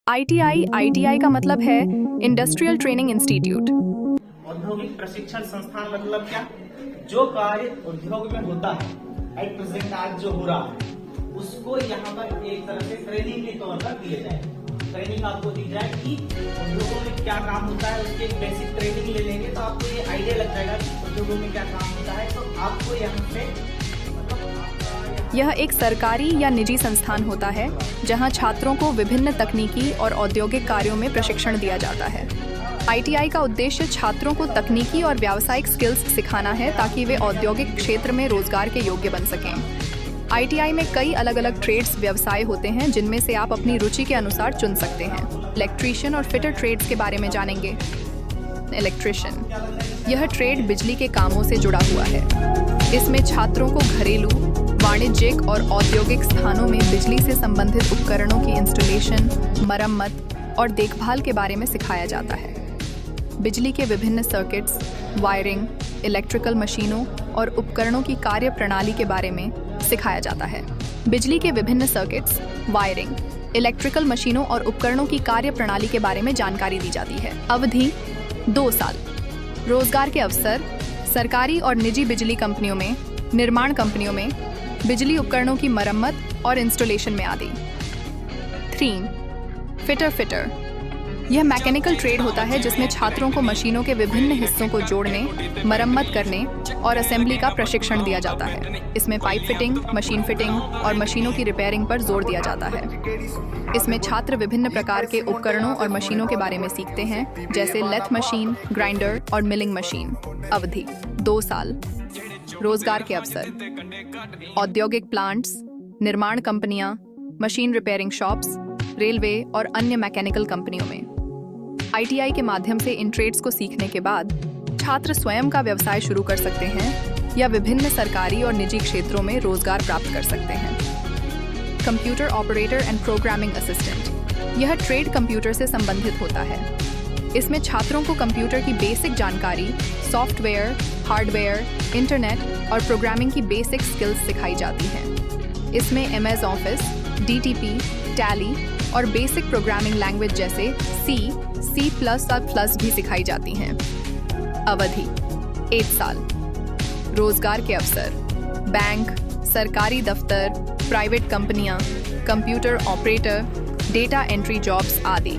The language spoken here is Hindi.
आईटीआई का मतलब है इंडस्ट्रियल ट्रेनिंग इंस्टीट्यूट। औद्योगिक प्रशिक्षण संस्थान मतलब क्या? जो कार्य उद्योग में होता है एट प्रेजेंट आज जो हो रहा है उसको यहाँ पर एक तरह से ट्रेनिंग के तौर पर दिए जाए। ट्रेनिंग आपको दी जाए कि उद्योगों में क्या काम होता है, उसकी एक बेसिक ट्रेनिंग ले लेंगे तो आपको ये आइडिया लग जाएगा कि उद्योगों में क्या काम होता है। तो आपको यहाँ पे यह एक सरकारी या निजी संस्थान होता है जहां छात्रों को विभिन्न तकनीकी और औद्योगिक कार्यों में प्रशिक्षण दिया जाता है। आईटीआई का उद्देश्य छात्रों को तकनीकी और व्यावसायिक स्किल्स सिखाना है ताकि वे औद्योगिक क्षेत्र में रोजगार के योग्य बन सकें। आईटीआई में कई अलग अलग ट्रेड्स व्यवसाय होते हैं जिनमें से आप अपनी रुचि के अनुसार चुन सकते हैं। इलेक्ट्रीशियन और फिटर ट्रेड्स के बारे में जानेंगे। इलेक्ट्रीशियन, यह ट्रेड बिजली के कामों से जुड़ा हुआ है। इसमें छात्रों को घरेलू, वाणिज्यिक और औद्योगिक स्थानों में बिजली से संबंधित उपकरणों की इंस्टॉलेशन, मरम्मत और देखभाल के बारे में सिखाया जाता है। बिजली के विभिन्न सर्किट्स, वायरिंग, इलेक्ट्रिकल मशीनों और उपकरणों की कार्य प्रणाली के बारे में सिखाया जाता है। बिजली के विभिन्न सर्किट्स, वायरिंग, इलेक्ट्रिकल मशीनों और उपकरणों की कार्य प्रणाली के बारे में जानकारी दी जाती है। अवधि 2 साल। रोजगार के अवसर सरकारी और निजी बिजली कंपनियों में, निर्माण कंपनियों में, बिजली उपकरणों की मरम्मत और इंस्टॉलेशन में आदि। 3. फिटर, यह मैकेनिकल ट्रेड होता है जिसमें छात्रों को मशीनों के विभिन्न हिस्सों को जोड़ने, मरम्मत करने और असेंबली का प्रशिक्षण दिया जाता है। इसमें पाइप फिटिंग, मशीन फिटिंग और मशीनों की रिपेयरिंग पर जोर दिया जाता है। इसमें छात्र विभिन्न प्रकार के उपकरणों और मशीनों के बारे में सीखते हैं, जैसे लेथ मशीन, ग्राइंडर और मिलिंग मशीन। अवधि 2 साल। रोजगार के अवसर औद्योगिक प्लांट्स, निर्माण कंपनियां, मशीन रिपेयरिंग शॉप्स, रेलवे और अन्य मैकेनिकल कंपनियों में। आईटीआई के माध्यम से इन ट्रेड्स को सीखने के बाद छात्र स्वयं का व्यवसाय शुरू कर सकते हैं या विभिन्न सरकारी और निजी क्षेत्रों में रोजगार प्राप्त कर सकते हैं। Computer operator and programming assistant, यह ट्रेड कंप्यूटर से संबंधित होता है। इसमें छात्रों को कंप्यूटर की बेसिक जानकारी, सॉफ्टवेयर, हार्डवेयर, इंटरनेट और प्रोग्रामिंग की बेसिक स्किल्स सिखाई जाती हैं। इसमें MS ऑफिस, DTP, टैली और बेसिक प्रोग्रामिंग लैंग्वेज जैसे C++ भी सिखाई जाती हैं। अवधि 1 साल। रोजगार के अवसर बैंक, सरकारी दफ्तर, प्राइवेट कंपनियां, computer operator, data entry jobs आदि।